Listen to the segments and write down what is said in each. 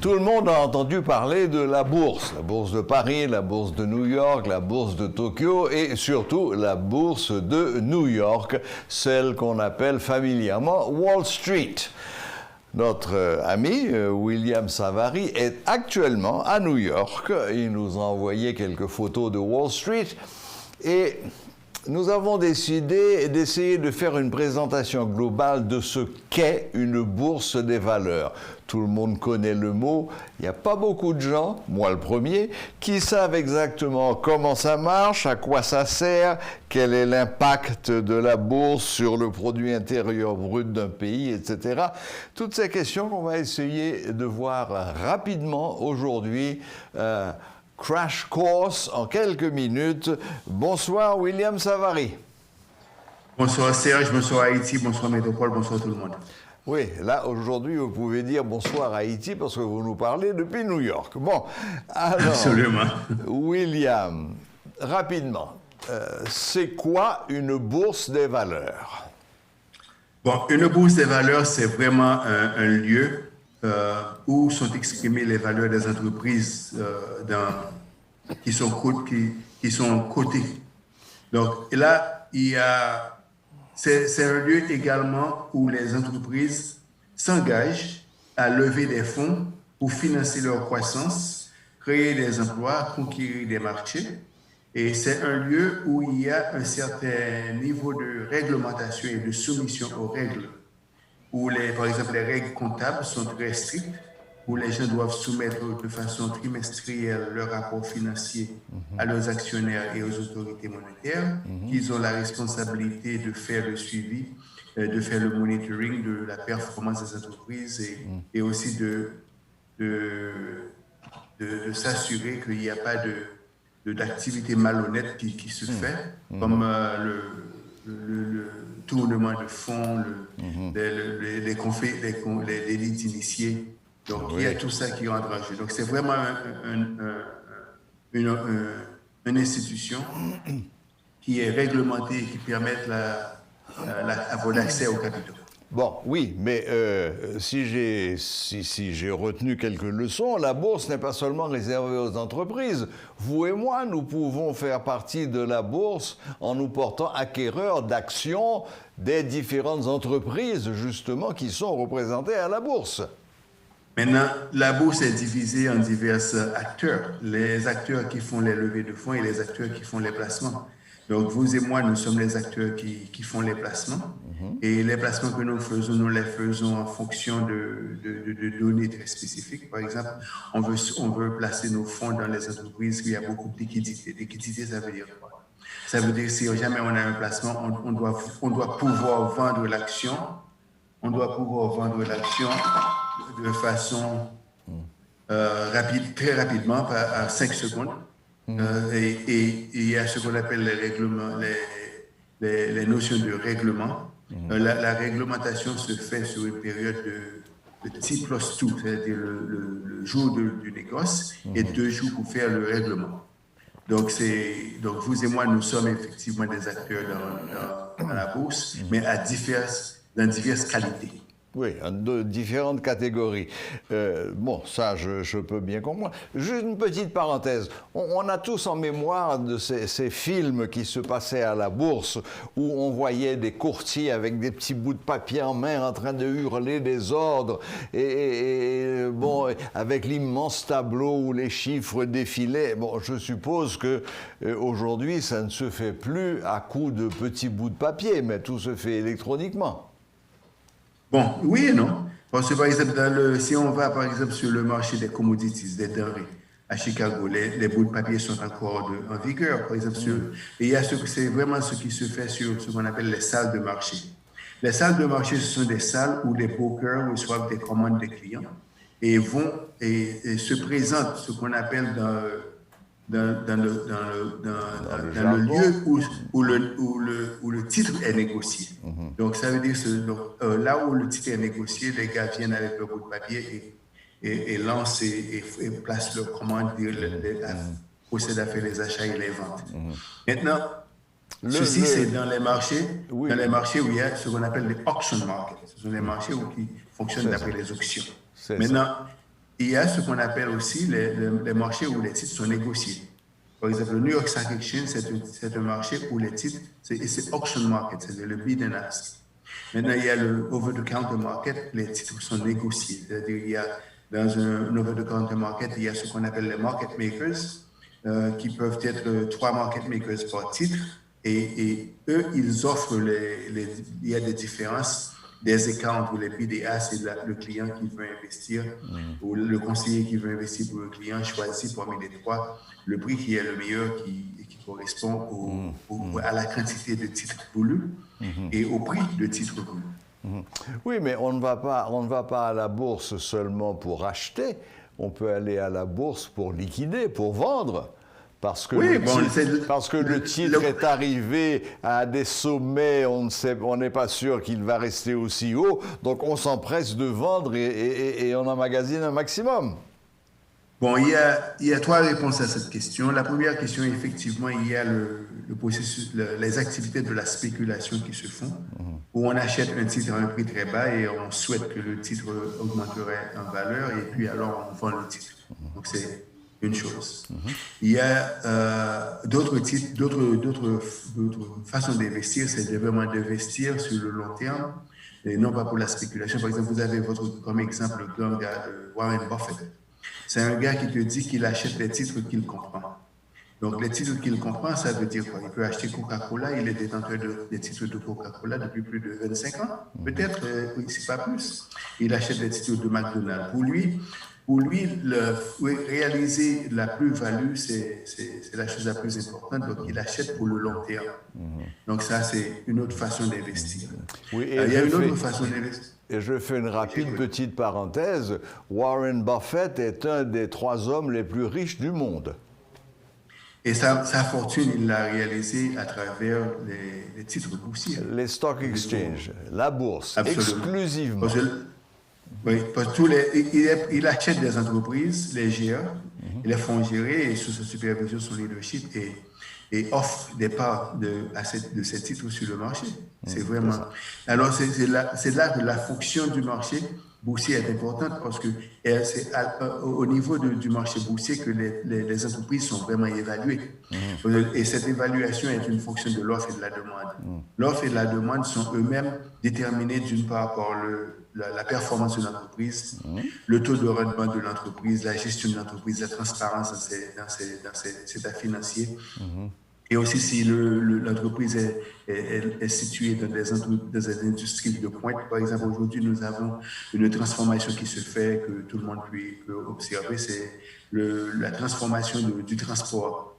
Tout le monde a entendu parler de la bourse de Paris, la bourse de New York, la bourse de Tokyo et surtout la bourse de New York, celle qu'on appelle familièrement Wall Street. Notre ami William Savary est actuellement à New York. Il nous a envoyé quelques photos de Wall Street et nous avons décidé d'essayer de faire une présentation globale de ce qu'est une bourse des valeurs. Tout le monde connaît le mot, il n'y a pas beaucoup de gens, moi le premier, qui savent exactement comment ça marche, à quoi ça sert, quel est l'impact de la bourse sur le produit intérieur brut d'un pays, etc. Toutes ces questions qu'on va essayer de voir rapidement aujourd'hui. Crash course en quelques minutes. Bonsoir William Savary. Bonsoir Serge, bonsoir Haïti, bonsoir Métropole, bonsoir tout le monde. Oui, là aujourd'hui vous pouvez dire bonsoir Haïti parce que vous nous parlez depuis New York. Bon, alors, absolument. William, rapidement, c'est quoi une bourse des valeurs? Bon, une bourse des valeurs, c'est vraiment un lieu où sont exprimées les valeurs des entreprises qui sont cotées. Donc là, c'est un lieu également où les entreprises s'engagent à lever des fonds pour financer leur croissance, créer des emplois, conquérir des marchés. Et c'est un lieu où il y a un certain niveau de réglementation et de soumission aux règles, où par exemple les règles comptables sont très strictes, où les gens doivent soumettre de façon trimestrielle leur rapport financier à leurs actionnaires et aux autorités monétaires, qu'ils ont la responsabilité de faire le suivi, de faire le monitoring de la performance des entreprises et aussi de s'assurer qu'il n'y a pas d'activité malhonnête qui se fait, comme le tournement de fonds, les délits d'initiés. Donc, il y a tout ça qui rentre en jeu. Donc, c'est vraiment une institution qui est réglementée et qui permet d'avoir l'accès au capital. Bon, oui, mais si j'ai retenu quelques leçons, la bourse n'est pas seulement réservée aux entreprises. Vous et moi, nous pouvons faire partie de la bourse en nous portant acquéreurs d'actions des différentes entreprises, justement, qui sont représentées à la bourse. Maintenant, la bourse est divisée en divers acteurs. Les acteurs qui font les levées de fonds et les acteurs qui font les placements. Donc, vous et moi, nous sommes les acteurs qui font les placements. Et les placements que nous les faisons en fonction de données très spécifiques. Par exemple, on veut placer nos fonds dans les entreprises où il y a beaucoup de liquidités. Liquidité, ça veut dire quoi? Ça veut dire que si jamais on a un placement, on doit pouvoir vendre l'action. On doit pouvoir vendre l'action de façon rapide, très rapidement, à 5 secondes. Et il y a ce qu'on appelle les règlements, les notions de règlement. La réglementation se fait sur une période de T+2, c'est-à-dire le jour du négoce, et 2 jours pour faire le règlement. Donc vous et moi, nous sommes effectivement des acteurs dans la bourse, mais dans diverses qualités. Oui, de différentes catégories. Bon, ça, je peux bien comprendre. Juste une petite parenthèse. On a tous en mémoire de ces films qui se passaient à la bourse où on voyait des courtiers avec des petits bouts de papier en main en train de hurler des ordres et bon, avec l'immense tableau où les chiffres défilaient. Bon, je suppose que aujourd'hui, ça ne se fait plus à coups de petits bouts de papier, mais tout se fait électroniquement. Bon, oui et non. Parce que, par exemple, si on va, par exemple, sur le marché des commodities, des denrées, à Chicago, les bouts de papier sont encore en vigueur. Par exemple, c'est vraiment ce qui se fait sur ce qu'on appelle les salles de marché. Les salles de marché, ce sont des salles où les brokers reçoivent des commandes des clients et se présentent ce qu'on appelle dans le lieu où le titre est négocié. Donc, ça veut dire là où le titre est négocié, les gars viennent avec leur bout de papier et lancent et placent leurs commandes, procèdent à faire les achats et les ventes. Maintenant, ceci, c'est dans les marchés où il y a ce qu'on appelle les auction markets. Ce sont les marchés qui fonctionnent d'après les auctions. Maintenant, il y a ce qu'on appelle aussi les marchés où les titres sont négociés. Par exemple, le New York Stock Exchange, c'est un marché où les titres, c'est auction market, c'est le bid and ask. Maintenant, il y a le over-the-counter market, les titres sont négociés. C'est-à-dire, il y a dans un over-the-counter market, il y a ce qu'on appelle les market makers, qui peuvent être 3 market makers par titre, et eux, ils offrent il y a des différences, des écarts entre les bid et ask et le client qui veut investir, ou le conseiller qui veut investir pour le client choisit parmi les 3 le prix qui est le meilleur, qui correspond à la quantité de titres voulus et au prix de titres voulus. Oui, mais on ne va pas à la bourse seulement pour acheter, on peut aller à la bourse pour liquider, pour vendre. Parce que, le titre est arrivé à des sommets, on n'est pas sûr qu'il va rester aussi haut, donc on s'empresse de vendre et on emmagasine un maximum. Bon, il y a 3 réponses à cette question. La première question, effectivement, il y a le processus, les activités de la spéculation qui se font, où on achète un titre à un prix très bas et on souhaite que le titre augmenterait en valeur, et puis alors on vend le titre. Donc c'est une chose. Il y a d'autres façons d'investir, c'est vraiment d'investir sur le long terme, et non pas pour la spéculation. Par exemple, vous avez comme exemple le grand gars de Warren Buffett. C'est un gars qui te dit qu'il achète les titres qu'il comprend. Donc, les titres qu'il comprend, ça veut dire quoi? Il peut acheter Coca-Cola, il est détenteur des titres de Coca-Cola depuis plus de 25 ans, peut-être, c'est pas plus. Il achète des titres de McDonald's. Pour lui, réaliser la plus-value, c'est la chose la plus importante. Donc, il achète pour le long terme. Donc, ça, c'est une autre façon d'investir. Oui, il y a une autre façon d'investir. Et je fais une rapide petite parenthèse. Warren Buffett est un des 3 hommes les plus riches du monde. Et sa fortune, il l'a réalisée à travers les titres boursiers. Les stock exchange, la bourse, absolument. Exclusivement. Parce que il achète des entreprises, les gère, il les font gérer et sous sa supervision, son leadership, et offre des parts de ces titres sur le marché. C'est vraiment. Alors, c'est là que la fonction du marché boursier est importante, parce que c'est au niveau du marché boursier que les entreprises sont vraiment évaluées. Et cette évaluation est une fonction de l'offre et de la demande. L'offre et la demande sont eux-mêmes déterminés d'une part par la performance de l'entreprise, le taux de rendement de l'entreprise, la gestion de l'entreprise, la transparence dans ses états financiers. Et aussi si l'entreprise est située dans des industries de pointe. Par exemple, aujourd'hui, nous avons une transformation qui se fait, que tout le monde peut observer, c'est la transformation du transport.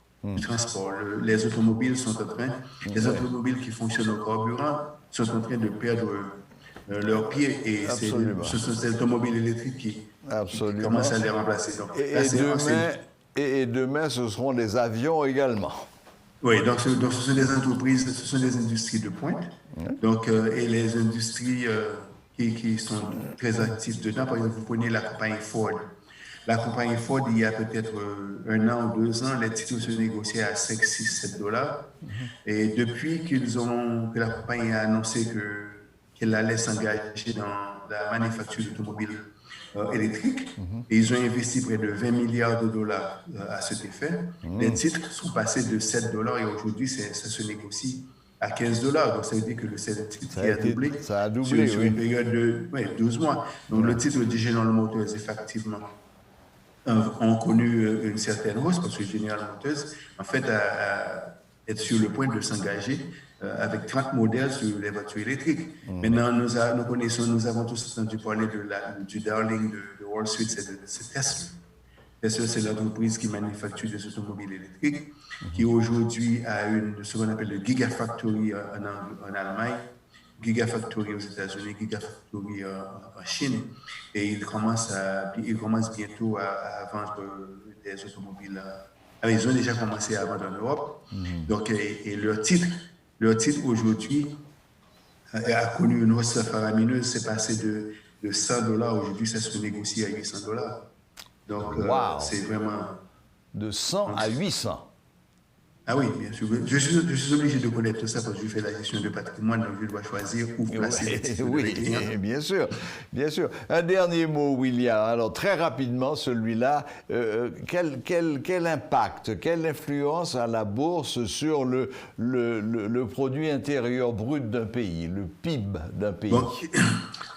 Les automobiles sont en train, les automobiles qui fonctionnent au carburant sont en train de perdre leurs pieds, et ce sont ces automobiles électriques qui commencent à les remplacer. Donc, et demain, ce seront des avions également. Oui, donc ce sont des entreprises, ce sont des industries de pointe. Donc, et les industries qui sont très actives dedans, par exemple, vous prenez la compagnie Ford. La compagnie Ford, il y a peut-être 1 an ou 2 ans, les titres se négociaient à 5, 6, 7 $. Et depuis que la compagnie a annoncé qu'elle allait s'engager dans la manufacture d'automobiles électriques, et ils ont investi près de 20 milliards de dollars à cet effet. Les titres sont passés de 7 $ et aujourd'hui, ça se négocie à 15 $. Donc, ça veut dire que le titre a doublé sur une période de 12 mois. Donc, le titre de General Motors, effectivement, ont connu une certaine hausse, parce que General Motors, en fait, est sur le point de s'engager avec 30 modèles sur les voitures électriques. Maintenant, nous avons tous entendu parler du darling de Wall Street, c'est Tesla. Tesla, c'est l'entreprise qui manufacture des automobiles électriques, qui aujourd'hui a ce qu'on appelle le Gigafactory en Allemagne, Gigafactory aux États-Unis, Gigafactory en Chine, et il commence bientôt à vendre des automobiles. Ils ont déjà commencé à vendre en Europe. Donc, et leur titre aujourd'hui a connu une hausse faramineuse. C'est passé de 100 $, aujourd'hui ça se négocie à 800 $. Donc, c'est vraiment... De 100 à 800. Ah oui, bien sûr. Je suis obligé de connaître tout ça parce que je fais la gestion de patrimoine, donc je dois choisir où placer les titres de mes clients. Oui, bien sûr, bien sûr. Un dernier mot, William. Alors, très rapidement, celui-là, quel impact, quelle influence a la bourse sur le produit intérieur brut d'un pays, le PIB d'un pays? Donc,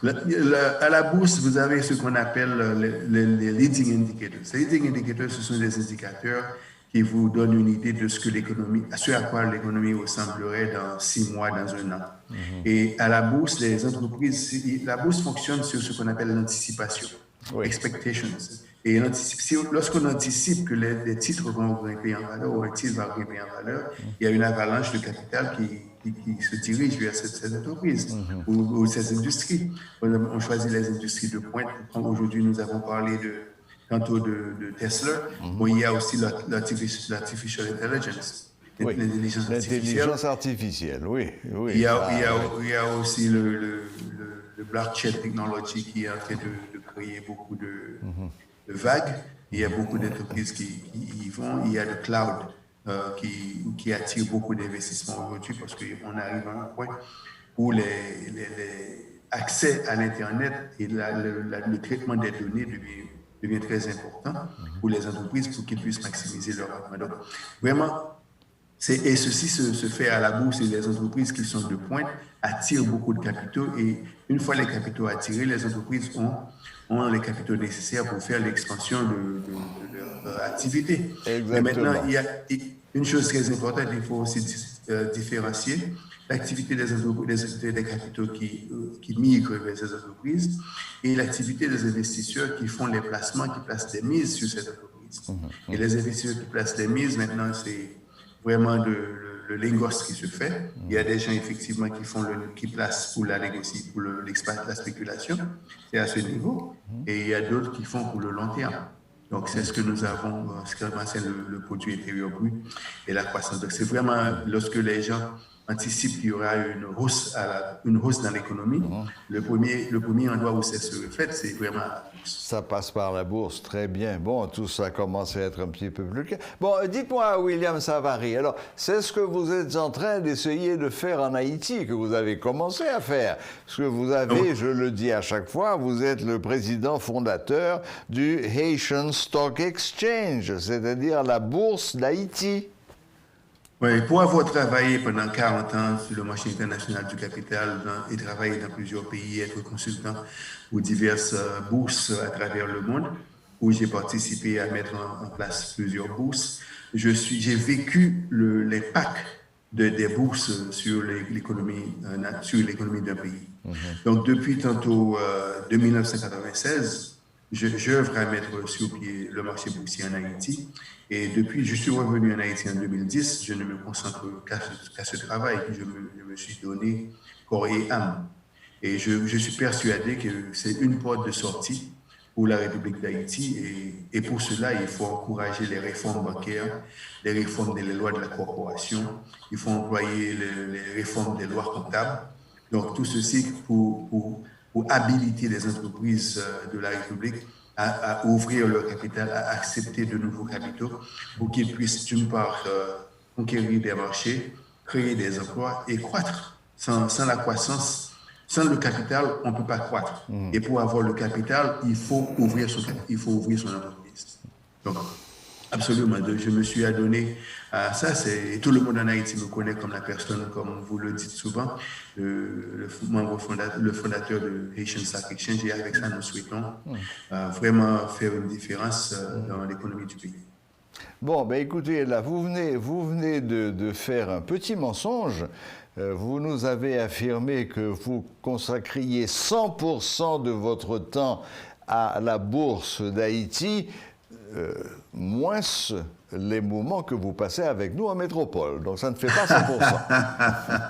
à la bourse, vous avez ce qu'on appelle les leading indicators. Les leading indicators, ce sont des indicateurs qui vous donnent une idée de ce à quoi l'économie ressemblerait dans 6 mois, dans un an. Et à la bourse, la bourse fonctionne sur ce qu'on appelle l'anticipation, expectations. Et lorsqu'on anticipe que les titres vont grimper en valeur ou un titre va grimper en valeur, il y a une avalanche de capital qui se dirige vers ces entreprises ou ces industries. On choisit les industries de pointe. Aujourd'hui, nous avons parlé tantôt de Tesla. Bon, il y a aussi l'artificial intelligence, l'intelligence artificielle, oui. Il y a aussi le blockchain technology qui est en train de créer beaucoup de vagues. Il y a beaucoup d'entreprises qui y vont. Il y a le cloud qui attire beaucoup d'investissements aujourd'hui parce qu'on arrive à un point où l'accès à l'Internet et le traitement des données devient très important pour les entreprises pour qu'ils puissent maximiser leur rendement. Donc, vraiment, et ceci se fait à la bourse et les entreprises qui sont de pointe attirent beaucoup de capitaux et une fois les capitaux attirés, les entreprises ont les capitaux nécessaires pour faire l'expansion de leur activité. Exactement. Mais maintenant, il y a une chose très importante, il faut aussi différencier l'activité des capitaux qui migrent vers ces entreprises et l'activité des investisseurs qui font les placements, qui placent des mises sur ces entreprises. Et les investisseurs qui placent des mises, maintenant, c'est vraiment le lingost qui se fait. Il y a des gens effectivement qui placent pour la négocier, pour la spéculation, c'est à ce niveau, et il y a d'autres qui font pour le long terme. Donc c'est ce que nous avons, c'est le produit intérieur brut et la croissance. Donc c'est vraiment lorsque les gens anticipent qu'il y aura une hausse dans l'économie, le premier endroit où ça se reflète, c'est vraiment la bourse. Ça passe par la bourse, très bien. Bon, tout ça commence à être un petit peu plus clair. Bon, dites-moi, William Savary, alors, c'est ce que vous êtes en train d'essayer de faire en Haïti, que vous avez commencé à faire. Parce que vous avez, je le dis à chaque fois, vous êtes le président fondateur du Haitian Stock Exchange, c'est-à-dire la bourse d'Haïti. Oui, pour avoir travaillé pendant 40 ans sur le marché international du capital et travaillé dans plusieurs pays, être consultant pour diverses bourses à travers le monde, où j'ai participé à mettre en place plusieurs bourses, j'ai vécu l'impact des bourses sur l'économie d'un pays. Donc, depuis tantôt de 1996, j'œuvre à mettre sur pied le marché boursier en Haïti. Et depuis, je suis revenu en Haïti en 2010, je ne me concentre qu'à ce travail que je me suis donné corps et âme. Et je suis persuadé que c'est une porte de sortie pour la République d'Haïti. Et pour cela, il faut encourager les réformes bancaires, les réformes des lois de la corporation, il faut employer les réformes des lois comptables. Donc, tout ceci pour habiliter les entreprises de la République à ouvrir leur capital, à accepter de nouveaux capitaux pour qu'ils puissent d'une part conquérir des marchés, créer des emplois et croître. Sans la croissance, sans le capital, on ne peut pas croître. Et pour avoir le capital, il faut ouvrir son entreprise. Donc, absolument, je me suis adonné à ça. Tout le monde en Haïti me connaît comme la personne, comme vous le dites souvent, le fondateur de Haitian Stock Exchange. Et avec ça, nous souhaitons vraiment faire une différence dans l'économie du pays. Bon, ben écoutez, là, vous venez de faire un petit mensonge. Vous nous avez affirmé que vous consacriez 100% de votre temps à la bourse d'Haïti, moins les moments que vous passez avec nous en métropole. Donc ça ne fait pas 100%.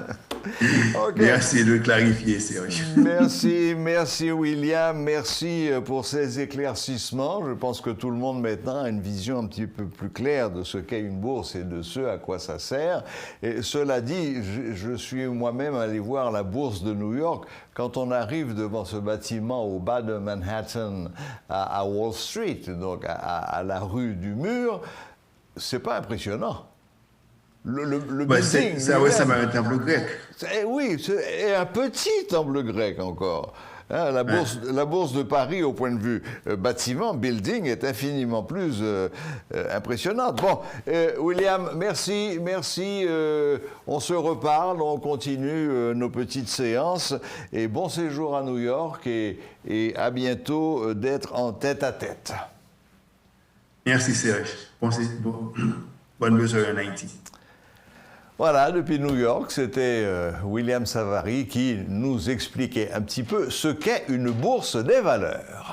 Okay. Merci de clarifier, Serge. Merci William, merci pour ces éclaircissements. Je pense que tout le monde maintenant a une vision un petit peu plus claire de ce qu'est une bourse et de ce à quoi ça sert. Et cela dit, je suis moi-même allé voir la bourse de New York. Quand on arrive devant ce bâtiment au bas de Manhattan, à Wall Street, donc à la rue du Mur, c'est pas impressionnant. le Ouais, building ça lui-même. ressemble à un temple grec. Oui, c'est un petit temple grec encore. Hein, la bourse de Paris, au point de vue bâtiment, building, est infiniment plus impressionnante. Bon, William, merci. On se reparle, on continue nos petites séances. Et bon séjour à New York et à bientôt d'être en tête-à-tête. Merci Serge. Bonne mesure en Haïti. Voilà, depuis New York, c'était William Savary qui nous expliquait un petit peu ce qu'est une bourse des valeurs.